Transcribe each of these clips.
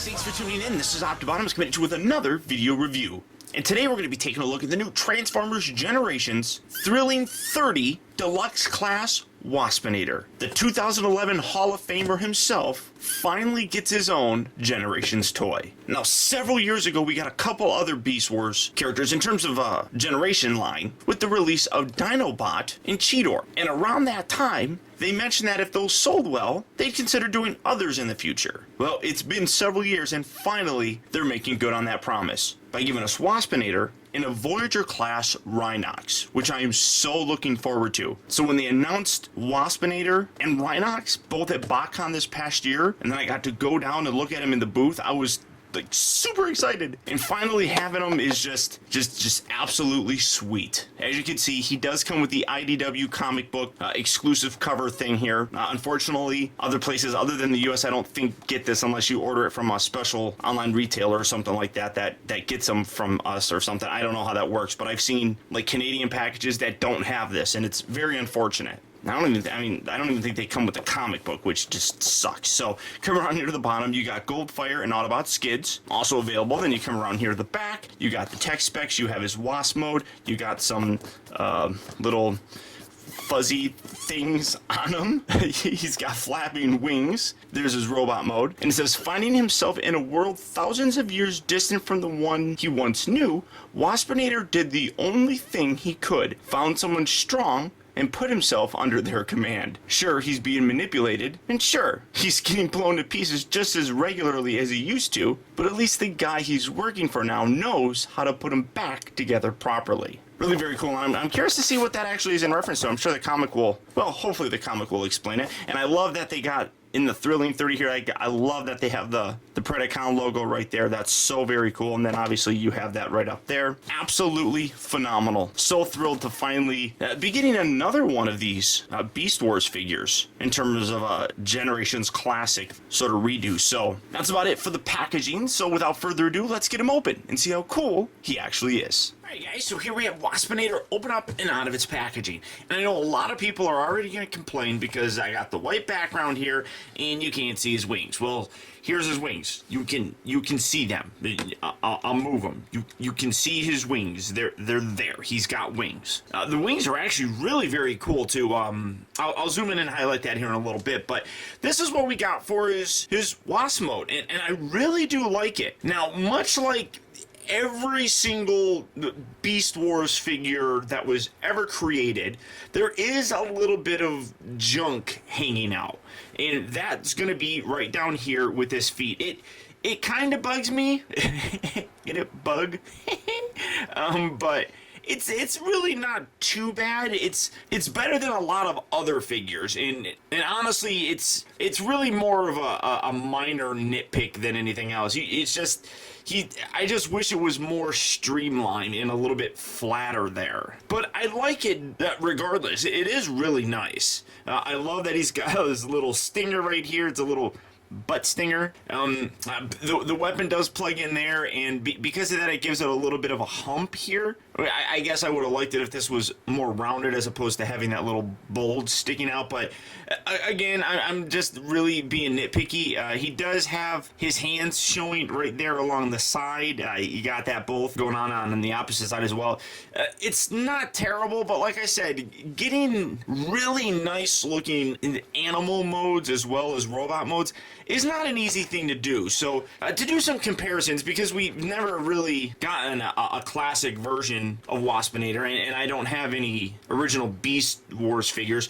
thanks for tuning in. This is Optibotimus coming at you with another video review. And today we're going to be taking a look at the new Transformers Generations Thrilling 30 Deluxe Class Waspinator. The 2011 Hall of Famer himself finally gets his own Generations toy. Now, several years ago, we got a couple other Beast Wars characters in terms of Generation line with the release of Dinobot and Cheetor. And around that time, they mentioned that if those sold well, they'd consider doing others in the future. Well, it's been several years and finally they're making good on that promise by giving us Waspinator in a Voyager class Rhinox, which I am so looking forward to. So when they announced Waspinator and Rhinox both at BotCon this past year, and then I got to go down and look at them in the booth, I was like super excited, and finally having him is just absolutely sweet. As you can see, he does come with the IDW comic book exclusive cover thing here. Unfortunately, other places other than the US, I don't think get this unless you order it from a special online retailer or something like that that gets them from us or something. I don't know how that works, but I've seen like Canadian packages that don't have this, and it's very unfortunate. I don't even think they come with the comic book, which just sucks. So come around here to the bottom, you got Goldfire and Autobot skids also available. Then you come around here to the back, you got the tech specs, you have his Wasp mode, you got some little fuzzy things on him. He's got flapping wings. There's his robot mode. And it says, finding himself in a world thousands of years distant from the one he once knew, Waspinator did the only thing he could. Found someone strong and put himself under their command. Sure, he's being manipulated, and sure, he's getting blown to pieces just as regularly as he used to, but at least the guy he's working for now knows how to put him back together properly. Really very cool. I'm curious to see what that actually is in reference to. I'm sure the comic will, well, hopefully the comic will explain it. And I love that they got in the Thrilling 30 here, I love that they have the Predacon logo right there. That's so very cool. And then obviously you have that right up there. Absolutely phenomenal. So thrilled to finally be getting another one of these Beast Wars figures in terms of a Generations classic sort of redo. So that's about it for the packaging. So without further ado, let's get him open and see how cool he actually is. Alright guys, so here we have Waspinator open up and out of its packaging. And I know a lot of people are already going to complain because I got the white background here and you can't see his wings. Well, here's his wings. You can see them. I'll move them. You can see his wings. They're there. He's got wings. The wings are actually really very cool too. I'll zoom in and highlight that here in a little bit, but this is what we got for his Wasp mode, and I really do like it. Now, much like every single Beast Wars figure that was ever created, there is a little bit of junk hanging out, and that's going to be right down here with his feet. It kind of bugs me. Get it, bug? But it's really not too bad. It's better than a lot of other figures, and honestly, it's really more of a minor nitpick than anything else. It's just I just wish it was more streamlined and a little bit flatter there. But I like it regardless. It is really nice. I love that he's got his little stinger right here. It's a little butt stinger. The weapon does plug in there, and because of that, it gives it a little bit of a hump here. I guess I would have liked it if this was more rounded as opposed to having that little bulge sticking out, but again, I'm just really being nitpicky. He does have his hands showing right there along the side. You got that both going on the opposite side as well. It's not terrible, but like I said, getting really nice looking animal modes as well as robot modes is not an easy thing to do. So to do some comparisons, because we've never really gotten a classic version of Waspinator, and I don't have any original Beast Wars figures.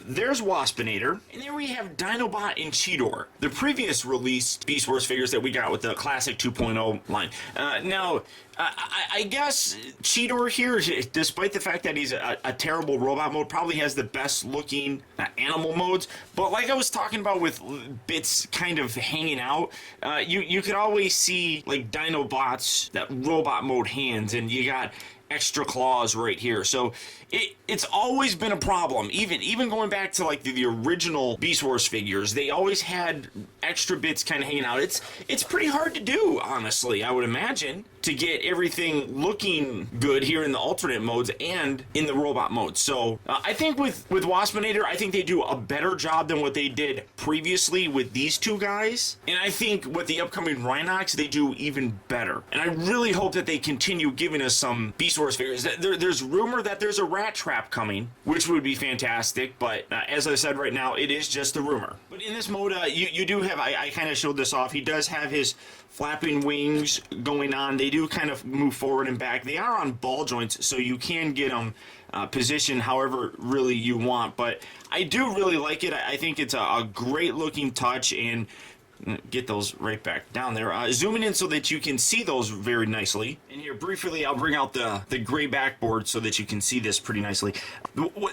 There's Waspinator, and there we have Dinobot and Cheetor, the previous released Beast Wars figures that we got with the Classic 2.0 line. Now, I guess Cheetor here, despite the fact that he's a terrible robot mode, probably has the best looking animal modes. But like I was talking about with bits kind of hanging out, you could always see like Dinobot's that robot mode hands, and you got extra claws right here. So it's always been a problem. Even going back to like the original Beast Wars figures, they always had extra bits kind of hanging out. It's pretty hard to do, honestly, I would imagine, to get everything looking good here in the alternate modes and in the robot mode. So I think with Waspinator, I think they do a better job than what they did previously with these two guys. And I think with the upcoming Rhinox, they do even better. And I really hope that they continue giving us some Beast Wars figures. There's rumor that there's a rat trap coming, which would be fantastic. But as I said right now, it is just a rumor. But in this mode, you do have, I kind of showed this off. He does have his flapping wings going on. They do kind of move forward and back. They are on ball joints, so you can get them positioned however really you want. But I do really like it. I think it's a great looking touch, and get those right back down there. Zooming in so that you can see those very nicely. And here briefly, I'll bring out the gray backboard so that you can see this pretty nicely.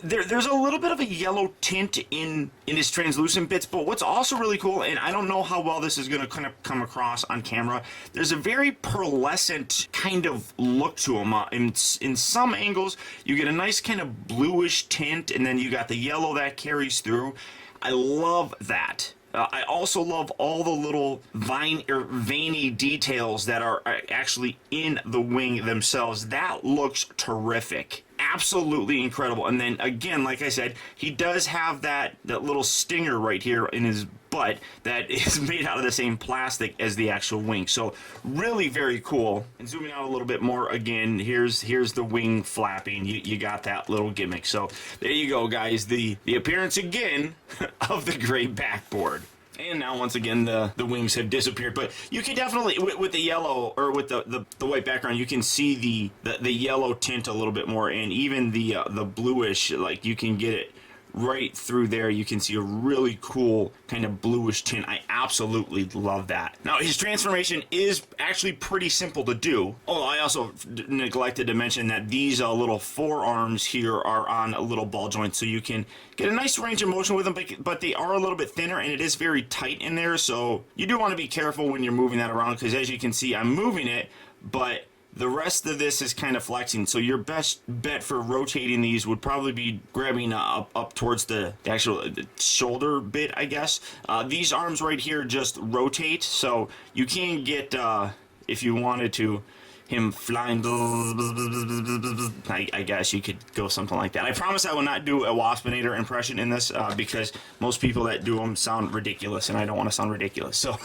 There's a little bit of a yellow tint in his translucent bits, but what's also really cool, and I don't know how well this is going to kind of come across on camera, there's a very pearlescent kind of look to him. In some angles, you get a nice kind of bluish tint, and then you got the yellow that carries through. I love that. I also love all the little veiny details that are actually in the wing themselves. That looks terrific. Absolutely incredible. And then again, like I said, he does have that little stinger right here in his butt that is made out of the same plastic as the actual wing. So really very cool. And zooming out a little bit more, again, here's the wing flapping. You got that little gimmick. So there you go, guys. The appearance again of the gray backboard. And now, once again, the wings have disappeared. But you can definitely, with the yellow, or with the white background, you can see the yellow tint a little bit more. And even the bluish, like, you can get it right through there. You can see a really cool kind of bluish tint. I absolutely love that. Now, his transformation is actually pretty simple to do. Oh, I also neglected to mention that these little forearms here are on a little ball joint, so you can get a nice range of motion with them, but they are a little bit thinner, and it is very tight in there, so you do want to be careful when you're moving that around, because as you can see, I'm moving it, but the rest of this is kind of flexing, so your best bet for rotating these would probably be grabbing up towards the actual shoulder bit, I guess. These arms right here just rotate, so you can get, if you wanted to, him flying, I guess you could go something like that. I promise I will not do a Waspinator impression in this, because most people that do them sound ridiculous, and I don't want to sound ridiculous. So,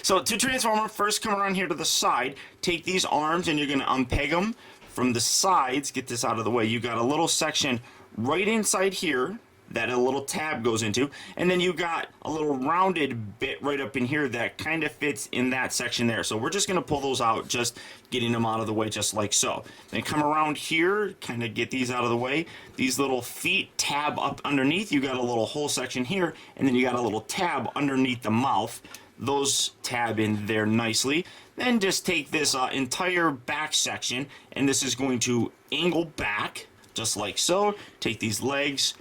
so to transform them, first come around here to the side, take these arms, and you're going to unpeg them from the sides. Get this out of the way. You got a little section right inside here that a little tab goes into, and then you got a little rounded bit right up in here that kind of fits in that section there. So we're just going to pull those out, just getting them out of the way just like so. Then come around here, kind of get these out of the way. These little feet tab up underneath. You got a little hole section here, and then you got a little tab underneath the mouth. Those tab in there nicely. Then just take this entire back section, and this is going to angle back just like so. Take these legs,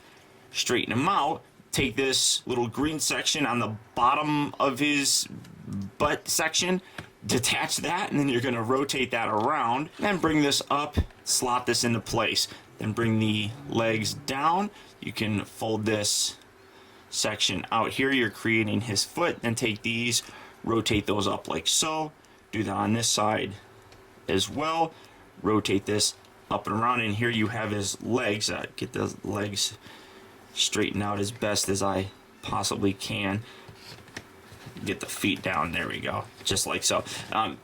straighten them out, take this little green section on the bottom of his butt section, detach that, and then you're going to rotate that around, and bring this up, slot this into place. Then bring the legs down. You can fold this section out here. You're creating his foot. Then take these, rotate those up like so. Do that on this side as well. Rotate this up and around, and here you have his legs. Get the legs straighten out as best as I possibly can. Get the feet down. There we go, just like so.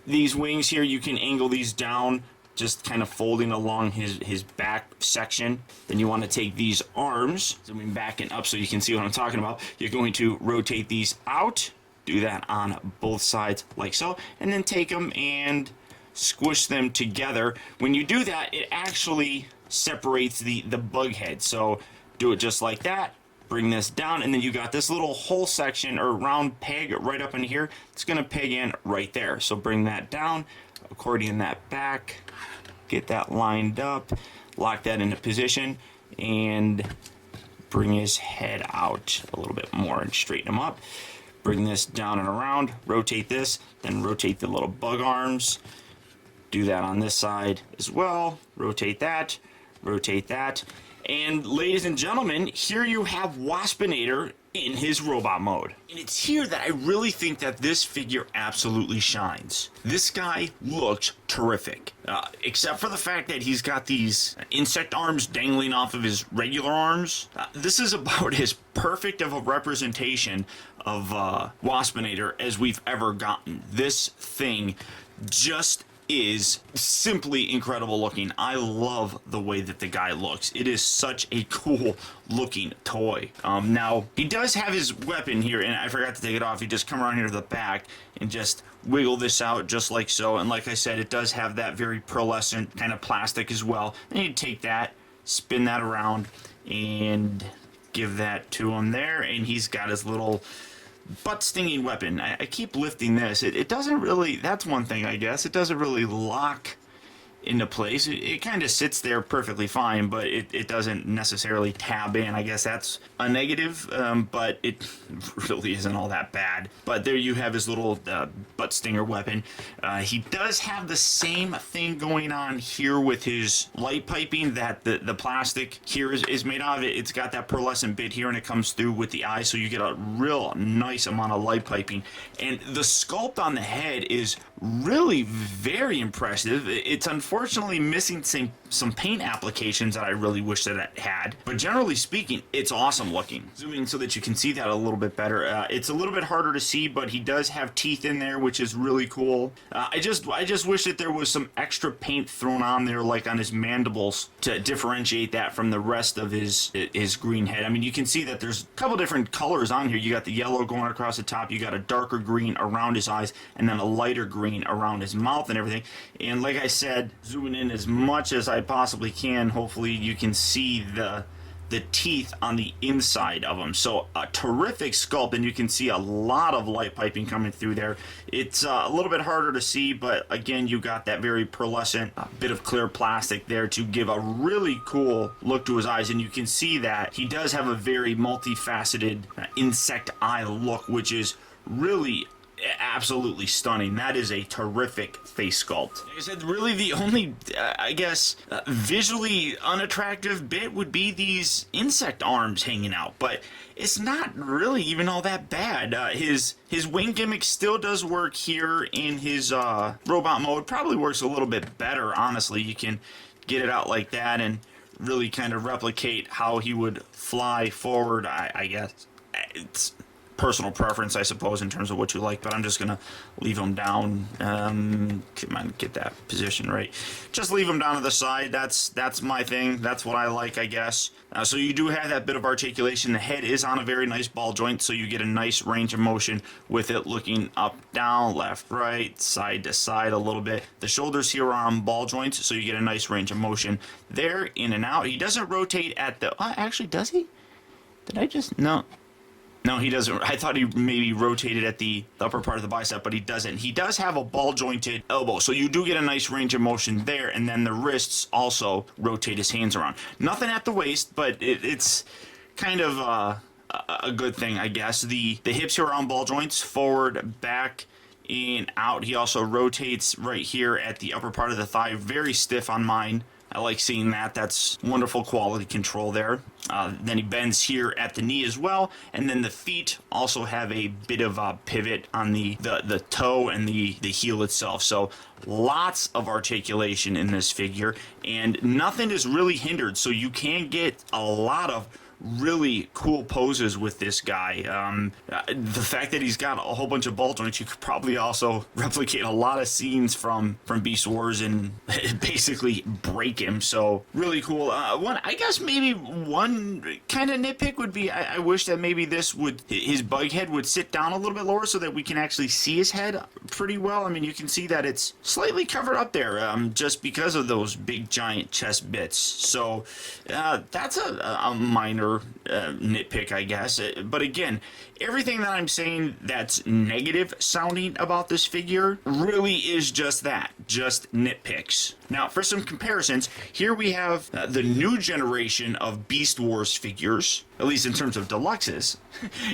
These wings here, you can angle these down, just kind of folding along his back section. Then you want to take these arms, zooming back and up so you can see what I'm talking about. You're going to rotate these out, do that on both sides like so, and then take them and squish them together. When you do that, it actually separates the bug head. So do it just like that. Bring this down, and then you got this little hole section or round peg right up in here. It's going to peg in right there. So bring that down, accordion that back, get that lined up, lock that into position, and bring his head out a little bit more and straighten him up. Bring this down and around, rotate this, then rotate the little bug arms, Do that on this side as well. Rotate that, and ladies and gentlemen, here you have Waspinator in his robot mode. And it's here that I really think that this figure absolutely shines. This guy looks terrific, except for the fact that he's got these insect arms dangling off of his regular arms. This is about as perfect of a representation of Waspinator as we've ever gotten. This thing just is simply incredible looking. I love the way that the guy looks. It is such a cool looking toy. Now, he does have his weapon here, and I forgot to take it off. You just come around here to the back and just wiggle this out just like so. And like I said, it does have that very pearlescent kind of plastic as well. And you take that, spin that around, and give that to him there. And he's got his little butt stinging weapon. I keep lifting this. It doesn't really, that's one thing I guess, it doesn't really lock into place. It kind of sits there perfectly fine, but it doesn't necessarily tab in. I guess that's a negative, but it really isn't all that bad. But there you have his little butt stinger weapon. He does have the same thing going on here with his light piping that the plastic here is made of. It's got that pearlescent bit here, and it comes through with the eye, so you get a real nice amount of light piping. And the sculpt on the head is really very impressive. It's unfortunately missing some paint applications that I really wish that it had, but generally speaking, it's awesome looking. Zoom in so that you can see that a little bit better. It's a little bit harder to see, but he does have teeth in there, which is really cool. I just wish that there was some extra paint thrown on there, like on his mandibles, to differentiate that from the rest of his green head. I mean, you can see that there's a couple different colors on here. You got the yellow going across the top, you got a darker green around his eyes, and then a lighter green around his mouth and everything. And like I said, zooming in as much as I possibly can, hopefully you can see the teeth on the inside of him. So a terrific sculpt, and you can see a lot of light piping coming through there. It's a little bit harder to see, but again, you got that very pearlescent bit of clear plastic there to give a really cool look to his eyes. And you can see that he does have a very multifaceted insect eye look, which is really absolutely stunning. That is a terrific face sculpt. Like I said, really the only, I guess, visually unattractive bit would be these insect arms hanging out, but it's not really even all that bad. His wing gimmick still does work here in his robot mode. Probably works a little bit better, honestly. You can get it out like that and really kind of replicate how he would fly forward, I guess. It's personal preference, I suppose, in terms of what you like, but I'm just gonna leave them down. Come on, get that position right. Just leave them down to the side. That's my thing. That's what I like, I guess. So you do have that bit of articulation. The head is on a very nice ball joint, so you get a nice range of motion with it looking up, down, left, right, side to side a little bit. The shoulders here are on ball joints, so you get a nice range of motion there, in and out. He doesn't rotate at the, actually, does he? Did I just, no. No, he doesn't. I thought he maybe rotated at the upper part of the bicep, but he doesn't. He does have a ball-jointed elbow, so you do get a nice range of motion there, and then the wrists also rotate his hands around. Nothing at the waist, but it's kind of a good thing, I guess. The hips here are on ball joints, forward, back, in, out. He also rotates right here at the upper part of the thigh, very stiff on mine. I like seeing that. That's wonderful quality control there. Then he bends here at the knee as well, and then the feet also have a bit of a pivot on the toe and the heel itself. So lots of articulation in this figure, and nothing is really hindered, so you can get a lot of really cool poses with this guy. The fact that he's got a whole bunch of ball joints, you could probably also replicate a lot of scenes from Beast Wars and basically break him. So really cool. I guess maybe one kind of nitpick would be I wish that maybe his bug head would sit down a little bit lower so that we can actually see his head pretty well. I mean, you can see that it's slightly covered up there just because of those big giant chest bits. So that's a minor nitpick, I guess. But again, everything that I'm saying that's negative sounding about this figure really is just that. just nitpicks. Now, for some comparisons, here we have the new generation of Beast Wars figures, at least in terms of deluxes,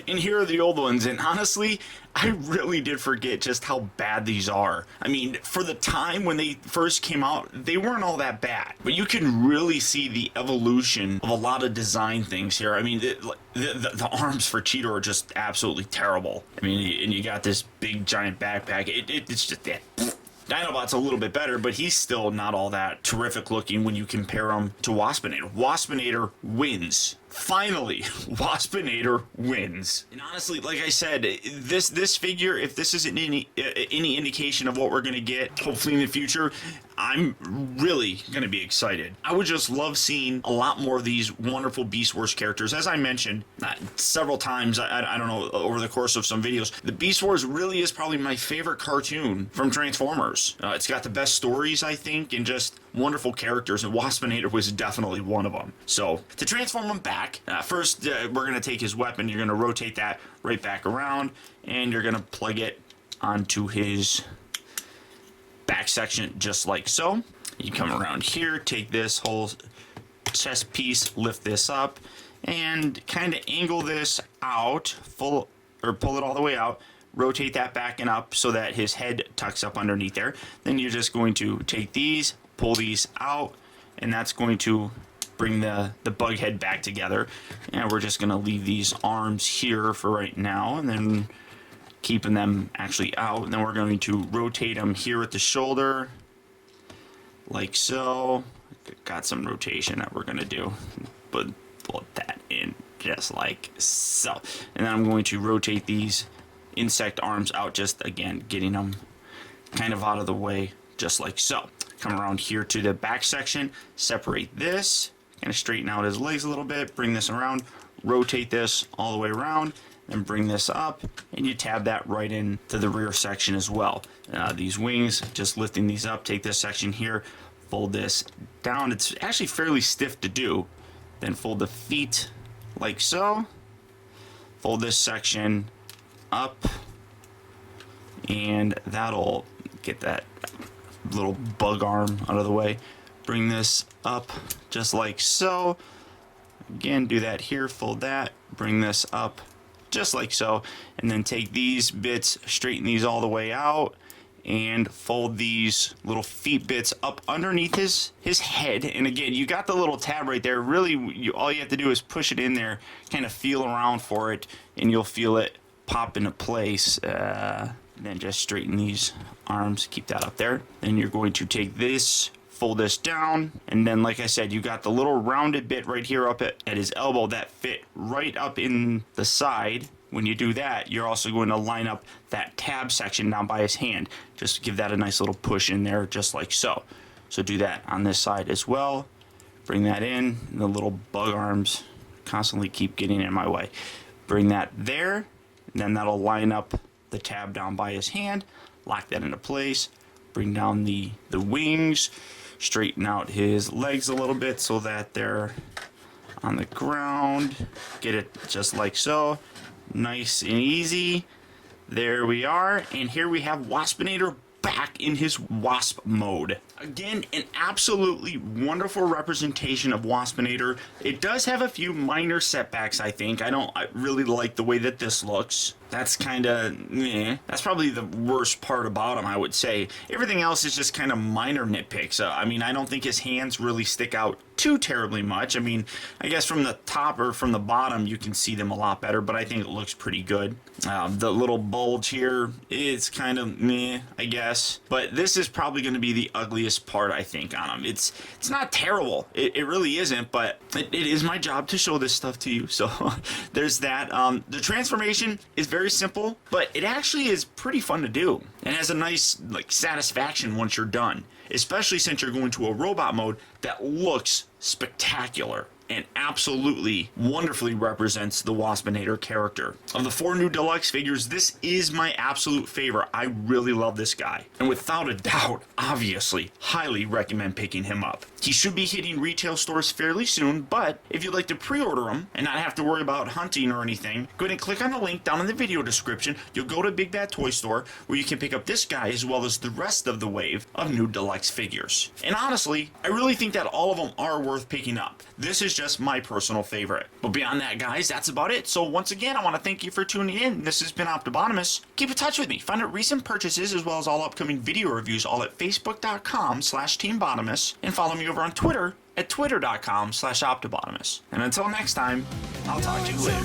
and here are the old ones, and honestly, I really did forget just how bad these are. I mean, for the time when they first came out, they weren't all that bad, but you can really see the evolution of a lot of design things here. I mean, the arms for Cheetor are just absolutely terrible. I mean, and you got this big giant backpack. It's just that. Dinobot's a little bit better, but he's still not all that terrific looking when you compare him to Waspinator. Waspinator wins. Finally, Waspinator wins. And honestly, like I said, this figure, if this isn't any indication of what we're going to get, hopefully in the future, I'm really going to be excited. I would just love seeing a lot more of these wonderful Beast Wars characters. As I mentioned several times, I don't know, over the course of some videos, the Beast Wars really is probably my favorite cartoon from Transformers. It's got the best stories, I think, and just wonderful characters, and Waspinator was definitely one of them. So, to transform him back, first we're going to take his weapon, you're going to rotate that right back around, and you're going to plug it onto his back section just like so. You come around here, take this whole chest piece, lift this up, and kind of angle this out, pull it all the way out, rotate that back and up so that his head tucks up underneath there. Then you're just going to take these, pull these out, and that's going to bring the bug head back together. And we're just going to leave these arms here for right now, and then keeping them actually out. And then we're going to rotate them here at the shoulder, like so. Got some rotation that we're going to do, but pull that in just like so. And then I'm going to rotate these insect arms out, just again getting them kind of out of the way just like so. Come around here to the back section, separate this, kind of straighten out his legs a little bit, bring this around, rotate this all the way around, then bring this up, and you tab that right into the rear section as well. These wings, just lifting these up, take this section here, fold this down. It's actually fairly stiff to do. Then fold the feet like so, fold this section up, and that'll get that little bug arm out of the way. Bring this up just like so. Again, do that here, fold that, bring this up just like so, and then take these bits, straighten these all the way out, and fold these little feet bits up underneath his head. And again, you got the little tab right there. Really, all you have to do is push it in there, kind of feel around for it, and you'll feel it pop into place. Then just straighten these arms, keep that up there. Then you're going to take this, fold this down, and then like I said, you got the little rounded bit right here up at his elbow that fit right up in the side. When you do that, you're also going to line up that tab section down by his hand. Just give that a nice little push in there, just like so. So do that on this side as well. Bring that in, and the little bug arms constantly keep getting in my way. Bring that there, and then that'll line up the tab down by his hand, lock that into place, bring down the wings, straighten out his legs a little bit so that they're on the ground, get it just like so, nice and easy. There we are, and here we have Waspinator back in his wasp mode. Again, an absolutely wonderful representation of Waspinator. It does have a few minor setbacks, I think. I really like the way that this looks. That's kind of meh. That's probably the worst part about him, I would say. Everything else is just kind of minor nitpicks. I mean, I don't think his hands really stick out too terribly much. I mean, I guess from the top or from the bottom, you can see them a lot better, but I think it looks pretty good. The little bulge here is kind of meh, I guess. But this is probably going to be the ugliest part, I think, on him. It's not terrible. It really isn't, but it is my job to show this stuff to you. So there's that. The transformation is very simple, but it actually is pretty fun to do. And has a nice satisfaction once you're done, especially since you're going to a robot mode that looks spectacular. and absolutely wonderfully represents the Waspinator character. Of the 4 new deluxe figures, this is my absolute favorite. I really love this guy, and without a doubt, obviously, highly recommend picking him up. He should be hitting retail stores fairly soon, but if you'd like to pre-order him and not have to worry about hunting or anything, go ahead and click on the link down in the video description. You'll go to Big Bad Toy Store where you can pick up this guy as well as the rest of the wave of new deluxe figures. And honestly, I really think that all of them are worth picking up. This is just my personal favorite. But beyond that, guys, that's about it. So once again, I want to thank you for tuning in. This has been Optibotimus. Keep in touch with me. Find out recent purchases as well as all upcoming video reviews all at facebook.com/teambotimus, and follow me over on Twitter at twitter.com/Optibotimus. And until next time, I'll talk to you later.